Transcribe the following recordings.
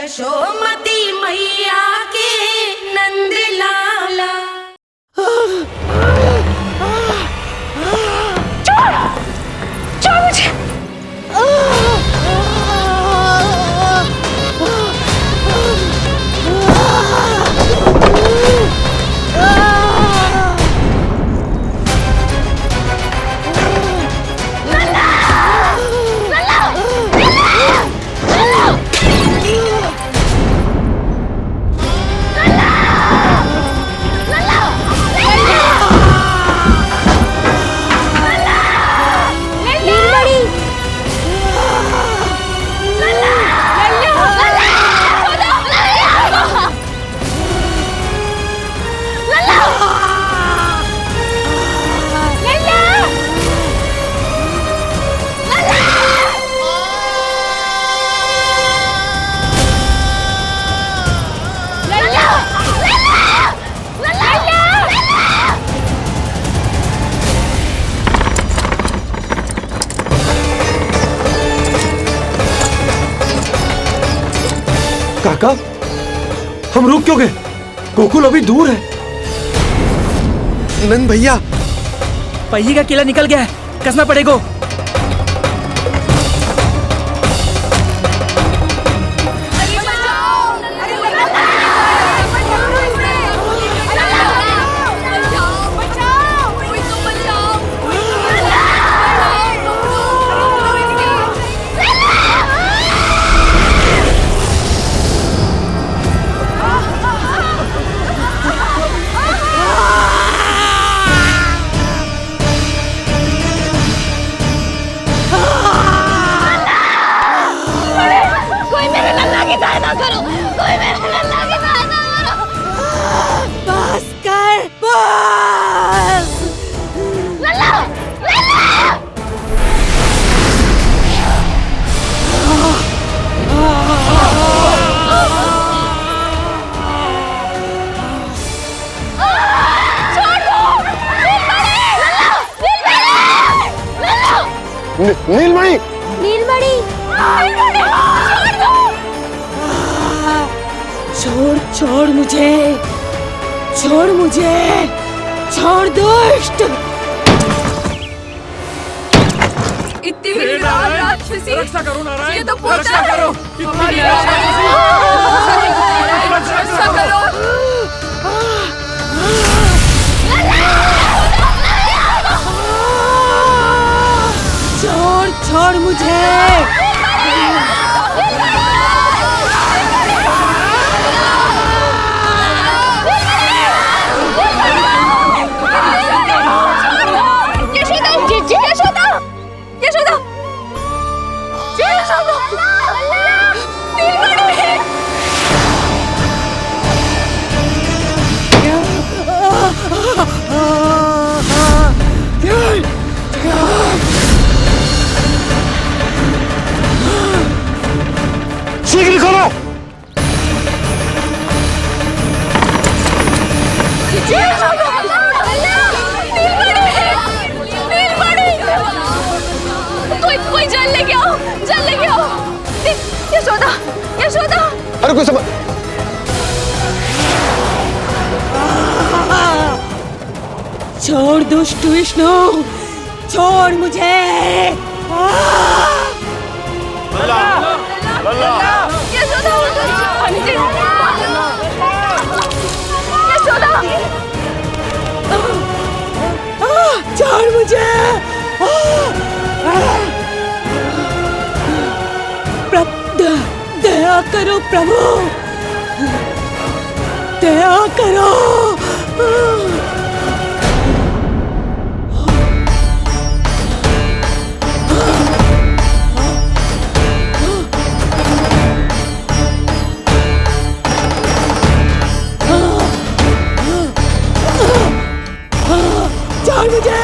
यशोमती मैया के नंद लाला। छोड़ मुझे। काका, हम रुक क्यों गए? गोकुल अभी दूर है। नंद भैया, पहिए का किला निकल गया है, कसना पड़ेगा। बस कर, बस। लल्ला, लल्ला। नीलमणि, नीलमणि, छोड़ छोड़ मुझे, छोड़ मुझे, छोड़ दुष्ट। इतनी विकराल राक्षसी, रक्षा करो नारायण, ये तो पूजा रक्षा है। करो। हमारी रक्षा करो। छोड़ छोड़ मुझे। शीघ्र करो। कोई जल लेके आओ, जल लेके आओ। यशोदा, यशोदा। अरे कोई समझ। छोड़ दुष्ट विष्णु, छोड़ मुझे। यशोदा, यशोदा। छोड़ मुझे। दया करो प्रभु, दया करो। छोड़ मुझे।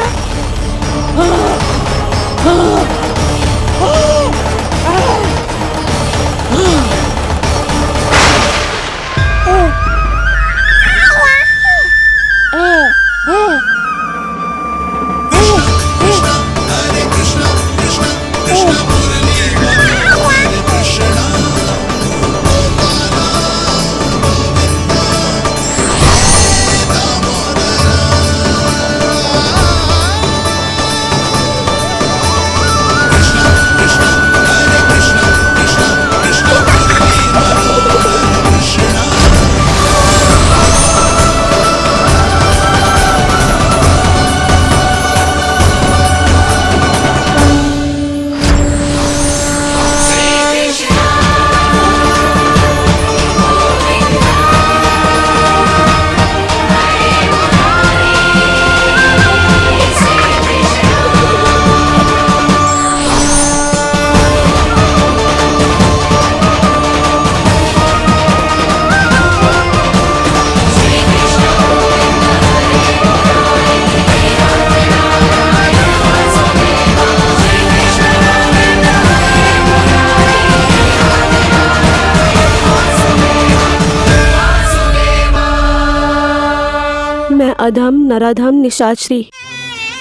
अधम नराधम निशाचरी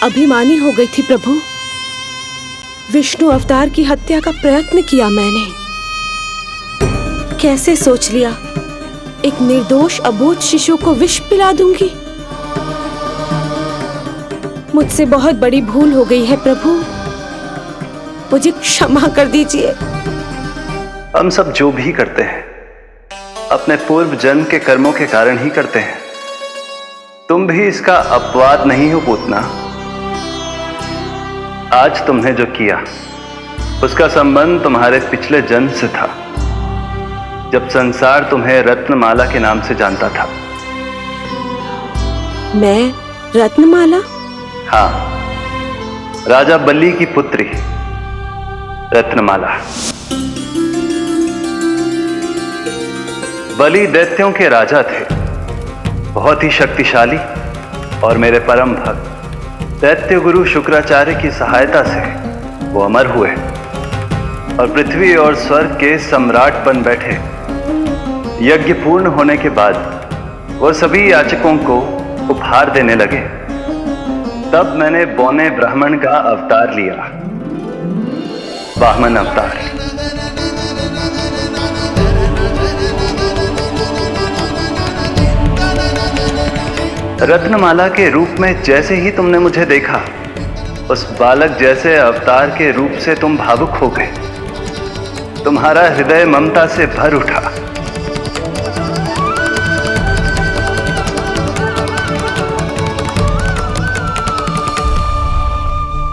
अभिमानी हो गई थी प्रभु। विष्णु अवतार की हत्या का प्रयत्न किया मैंने। कैसे सोच लिया एक निर्दोष अबोध शिशु को विष पिला दूंगी। मुझसे बहुत बड़ी भूल हो गई है प्रभु, मुझे क्षमा कर दीजिए। हम सब जो भी करते हैं अपने पूर्व जन्म के कर्मों के कारण ही करते हैं। तुम भी इसका अपवाद नहीं हो पूतना। आज तुमने जो किया उसका संबंध तुम्हारे पिछले जन्म से था, जब संसार तुम्हें रत्नमाला के नाम से जानता था। मैं रत्नमाला? हाँ, राजा बलि की पुत्री रत्नमाला। बलि दैत्यों के राजा थे, बहुत ही शक्तिशाली, और मेरे परम भक्त दैत्य गुरु शुक्राचार्य की सहायता से वो अमर हुए और पृथ्वी और स्वर्ग के सम्राट बन बैठे। यज्ञ पूर्ण होने के बाद वो सभी याचकों को उपहार देने लगे। तब मैंने बौने ब्राह्मण का अवतार लिया, वामन अवतार। रत्नमाला के रूप में जैसे ही तुमने मुझे देखा, उस बालक जैसे अवतार के रूप से तुम भावुक हो गए। तुम्हारा हृदय ममता से भर उठा।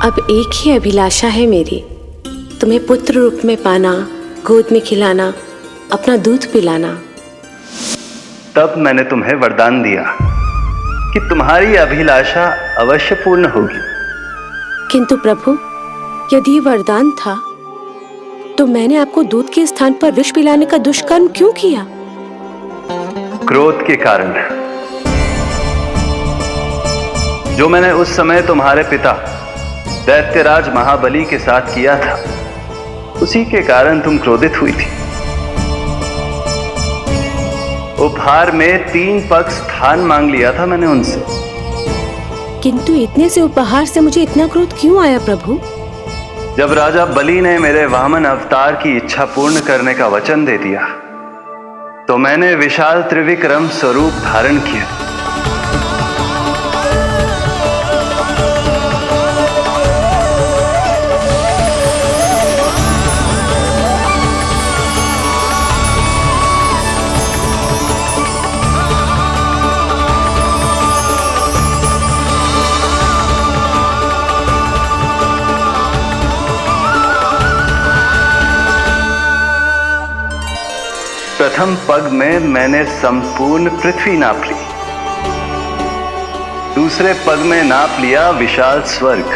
अब एक ही अभिलाषा है मेरी, तुम्हें पुत्र रूप में पाना, गोद में खिलाना, अपना दूध पिलाना। तब मैंने तुम्हें वरदान दिया कि तुम्हारी अभिलाषा अवश्य पूर्ण होगी। किंतु प्रभु, यदि वरदान था तो मैंने आपको दूध के स्थान पर विष पिलाने का दुष्कर्म क्यों किया? क्रोध के कारण, जो मैंने उस समय तुम्हारे पिता दैत्यराज महाबली के साथ किया था, उसी के कारण तुम क्रोधित हुई थी। उपहार में 3 पग स्थान मांग लिया था मैंने उनसे। किंतु इतने से उपहार से मुझे इतना क्रोध क्यों आया प्रभु? जब राजा बलि ने मेरे वामन अवतार की इच्छा पूर्ण करने का वचन दे दिया, तो मैंने विशाल त्रिविक्रम स्वरूप धारण किया। प्रथम पग में मैंने संपूर्ण पृथ्वी नाप ली, दूसरे पग में नाप लिया विशाल स्वर्ग,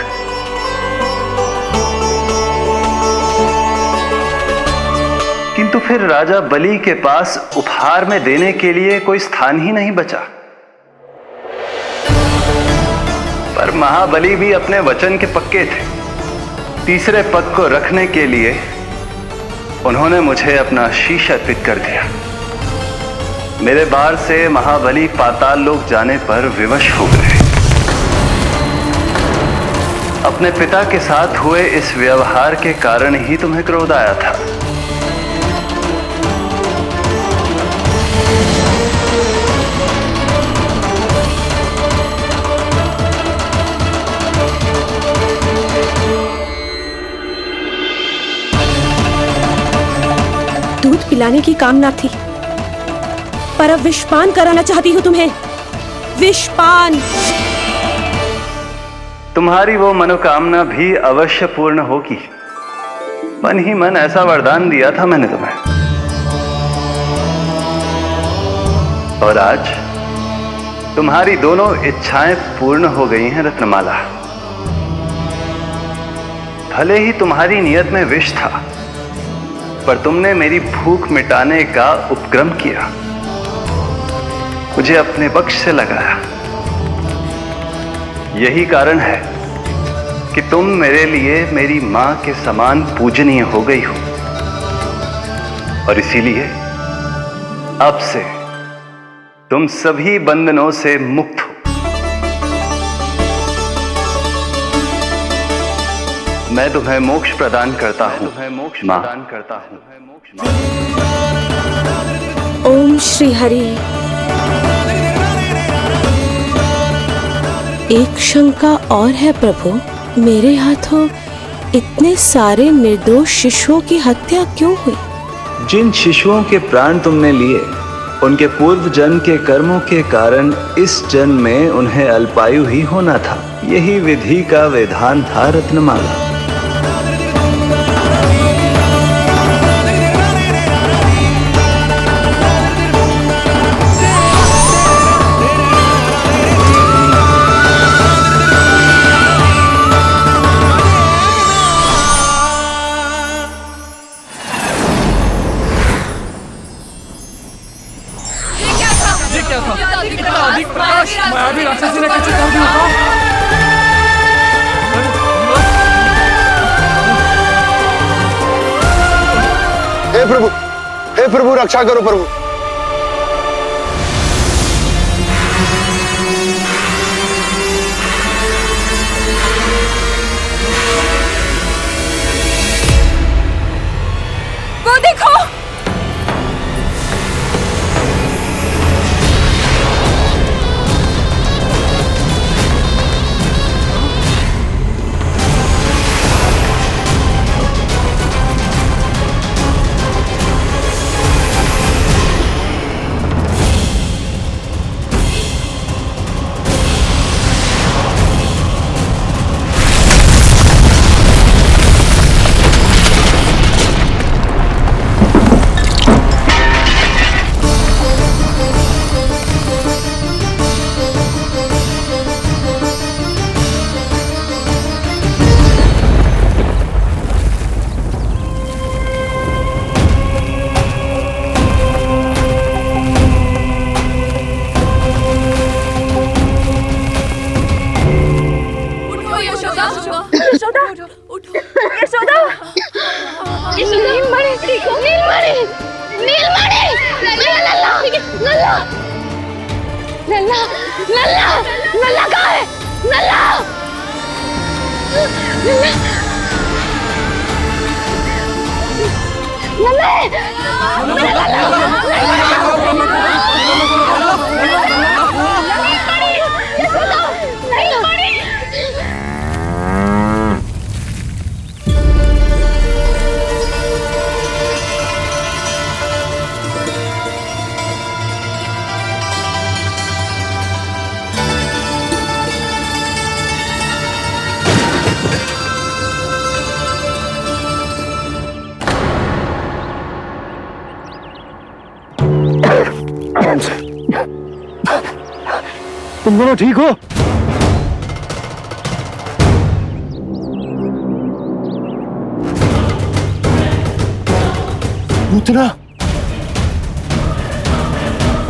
किंतु फिर राजा बलि के पास उपहार में देने के लिए कोई स्थान ही नहीं बचा। पर महाबली भी अपने वचन के पक्के थे। तीसरे पग को रखने के लिए उन्होंने मुझे अपना शीश अर्पित कर दिया। मेरे बार से महाबली पाताल लोक जाने पर विवश हो गए। अपने पिता के साथ हुए इस व्यवहार के कारण ही तुम्हें क्रोध आया था। दूध पिलाने की कामना थी, पर अब विषपान कराना चाहती हूँ तुम्हें। विषपान। तुम्हारी वो मनोकामना भी अवश्य पूर्ण होगी। मन ही मन ऐसा वरदान दिया था मैंने तुम्हें। और आज तुम्हारी दोनों इच्छाएं पूर्ण हो गई हैं रत्नमाला। भले ही तुम्हारी नियत में विष था, पर तुमने मेरी भूख मिटाने का उपक्रम किया, मुझे अपने पक्ष से लगाया। यही कारण है कि तुम मेरे लिए मेरी मां के समान पूजनीय हो गई हो, और इसीलिए अब से तुम सभी बंधनों से मुक्त हो। मैं तुम्हें मोक्ष प्रदान करता हूँ माँ। ओम श्री हरि। एक शंका और है प्रभु, मेरे हाथों इतने सारे निर्दोष शिशुओं की हत्या क्यों हुई? जिन शिशुओं के प्राण तुमने लिए उनके पूर्व जन्म के कर्मों के कारण इस जन्म में उन्हें अल्पायु ही होना था। यही विधि का विधान था रत्नमाला। इतना अधिक प्रकाश मैं अभी राक्षसी ने कैसे कर दिया? हे प्रभु रक्षा करो प्रभु। वो देखो, तुम दोनों ठीक हो? पूतना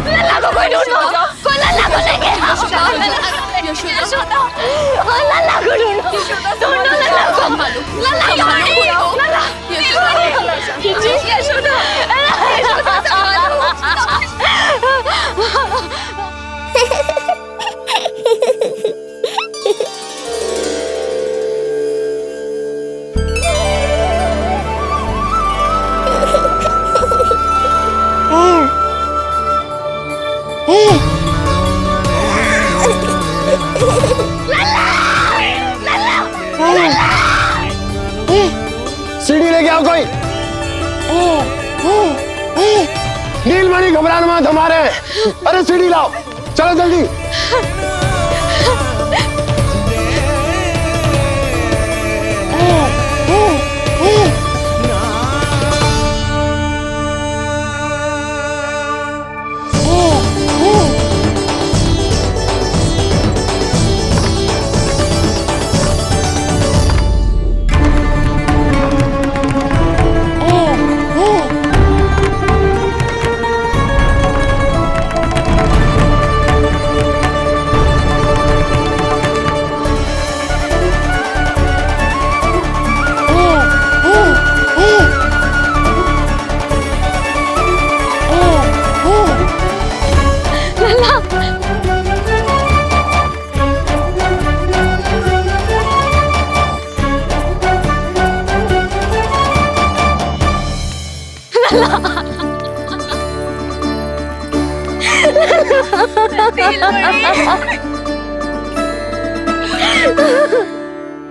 लल्ला को कोई ढूंढो, कोई लल्ला को लेके आओ। यशोदा, लल्ला को ढूंढो, ढूंढो लल्ला को। लल्ला कहाँ है? लल्ला, यशोदा, सीढ़ी लेके आओ कोई। नीलमणि घबराना मत, हमारे। अरे सीढ़ी लाओ, चलो जल्दी।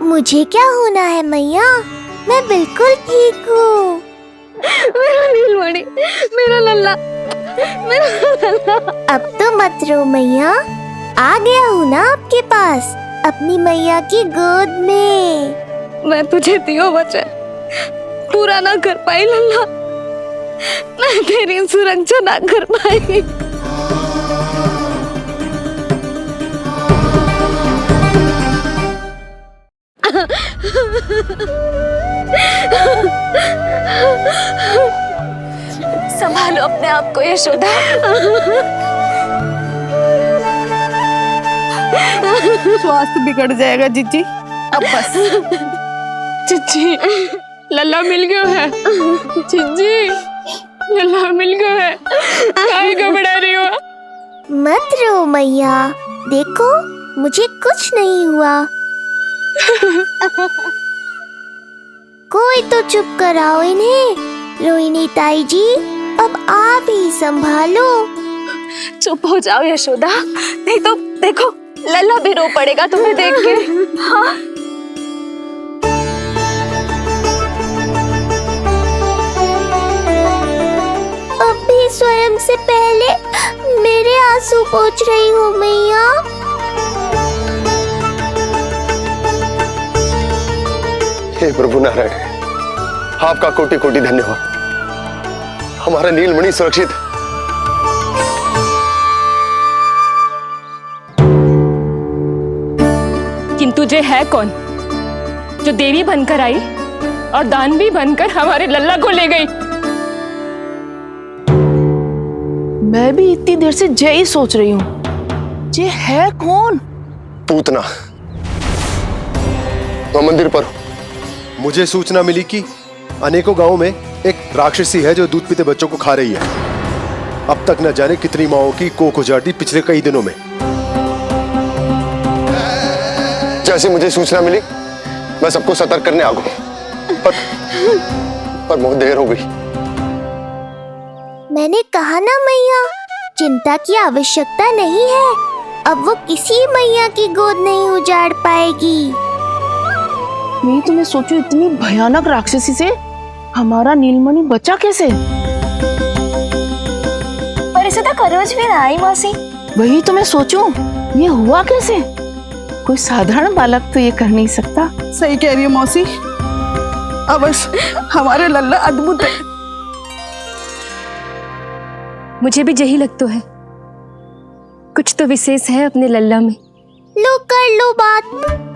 मुझे क्या होना है मैया, मैं बिल्कुल ठीक हूँ। मेरा नीलमणि, मेरा लल्ला, मेरा लल्ला। अब तो मत रो मैया, आ गया हूँ ना आपके पास, अपनी मैया की गोद में। मैं तुझे दियो वचन पूरा ना कर पाई लल्ला, मैं तेरी सुरक्षा ना कर पाई। संभालो अपने आप को यशोदा। स्वास्थ्य बिगड़ जाएगा जीजी, अब बस। जीजी, लल्ला मिल गया है। जीजी, लल्ला मिल गया है। काहे घबरा रही हो? मत रो मैया, देखो मुझे कुछ नहीं हुआ। कोई तो चुप कराओ इन्हें। रोहिणी ताई जी, अब आप ही संभालो। चुप हो जाओ यशोदा, नहीं तो देखो लल्ला भी रो पड़ेगा तुम्हें देख के। हाँ? अब भी स्वयं से पहले मेरे आंसू पोंछ रही हो मैया। हे प्रभु नारायण, आपका कोटि कोटि धन्यवाद। हमारा नीलमणि सुरक्षित है। किंतु जे है कौन जो देवी बनकर आई और दानवी बनकर हमारे लल्ला को ले गई? मैं भी इतनी देर से जय ही सोच रही हूँ, जे है कौन? पूतना, मैं मंदिर पर हूँ। मुझे सूचना मिली कि अनेकों गांवों में एक राक्षसी है जो दूध पीते बच्चों को खा रही है। अब तक न जाने कितनी माओं की कोख उजाड़ दी पिछले कई दिनों में। जैसे मुझे सूचना मिली मैं सबको सतर्क करने आ गया, पर बहुत देर हो गई। मैंने कहा ना मैया, चिंता की आवश्यकता नहीं है। अब वो किसी मैया की गोद नहीं उजाड़ पाएगी। मैं तो मैं सोचूं इतनी भयानक राक्षसी से हमारा नीलमणि बचा कैसे? पर इसे तो करोज भी ना आई मौसी। वही तो मैं सोचूं, ये हुआ कैसे? कोई साधारण बालक तो ये कर नहीं सकता। सही कह रही हो मौसी, अवश्य हमारे लल्ला अद्भुत है। मुझे भी यही लगता है, कुछ तो विशेष है अपने लल्ला में। लो कर लो बात,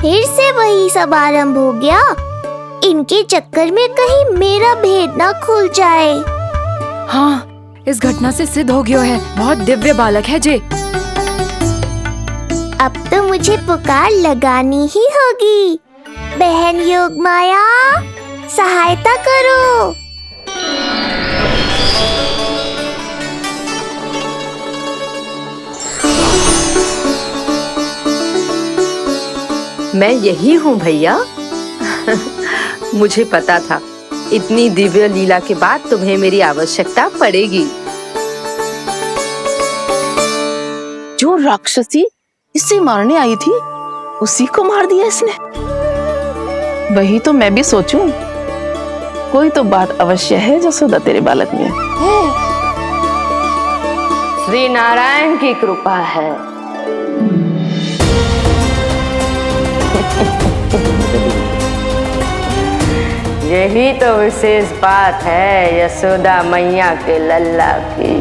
फिर से वही सब आरंभ हो गया। इनके चक्कर में कहीं मेरा भेद ना खुल जाए। हाँ, इस घटना से सिद्ध हो गया है, बहुत दिव्य बालक है जे। अब तो मुझे पुकार लगानी ही होगी। बहन योगमाया, सहायता करो। मैं यही हूँ भैया। मुझे पता था इतनी दिव्य लीला के बाद तुम्हें मेरी आवश्यकता पड़ेगी। जो राक्षसी इसे मारने आई थी उसी को मार दिया इसने। वही तो मैं भी सोचूं, कोई तो बात अवश्य है जसोदा तेरे बालक में। श्री नारायण की कृपा है। यही तो विशेष बात है यशोदा मैया के लल्ला की।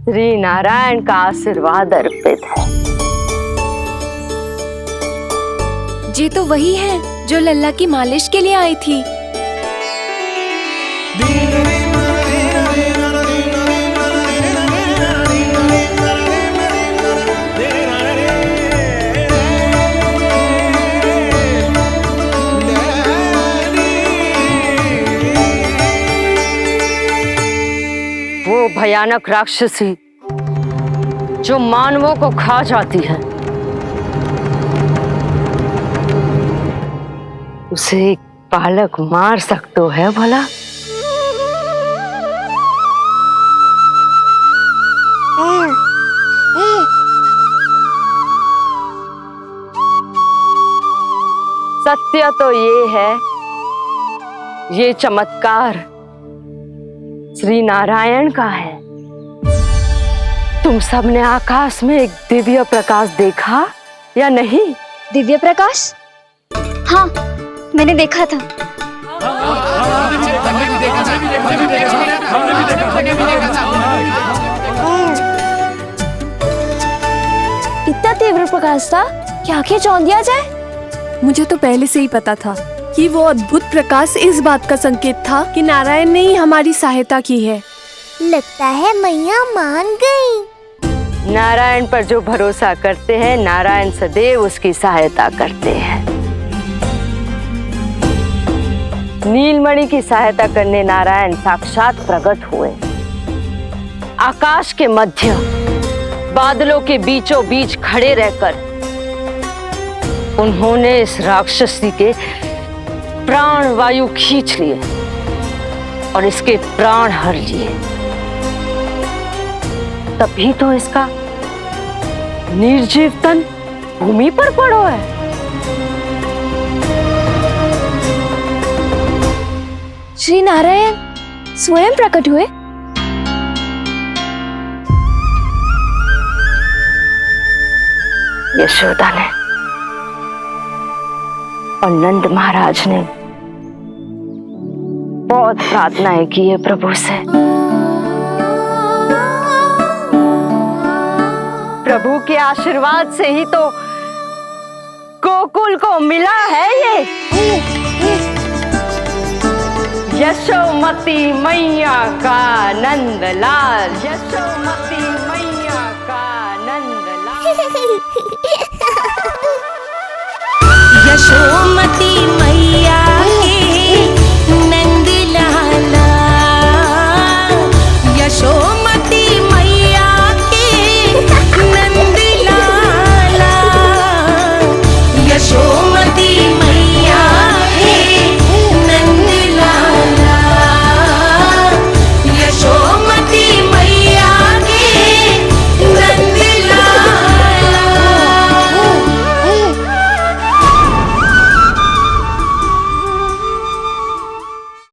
श्री नारायण का आशीर्वाद अर्पित है। ये तो वही है जो लल्ला की मालिश के लिए आई थी। वो भयानक राक्षसी जो मानवों को खा जाती है, उसे एक बालक मार सकता है भला? सत्य तो ये है, ये चमत्कार श्री नारायण का है। तुम सबने आकाश में एक दिव्य प्रकाश देखा या नहीं? दिव्य प्रकाश? हाँ, मैंने देखा था। इतना तीव्र प्रकाश था कि आंखें चौंध दिया जाए। मुझे तो पहले से ही पता था कि वो अद्भुत प्रकाश इस बात का संकेत था कि नारायण ने ही हमारी सहायता की है। लगता है मैया मान गई। नारायण पर जो भरोसा करते हैं, नारायण सदैव उसकी सहायता करते हैं। नीलमणि की सहायता करने नारायण साक्षात प्रकट हुए। आकाश के मध्य बादलों के बीचों बीच खड़े रहकर उन्होंने इस राक्षसी के प्राण वायु खींच लिए और इसके प्राण हर लिए। तभी तो इसका निर्जीव तन भूमि पर पड़ो है। श्री नारायण स्वयं प्रकट हुए। यशोदा ने और नंद महाराज ने बहुत प्रार्थनाएं की है प्रभु से। प्रभु के आशीर्वाद से ही तो गोकुल को मिला है ये। यशोमती मैया का नंदलाल, यशोमती मैया का नंदलाल। यशोमती मैया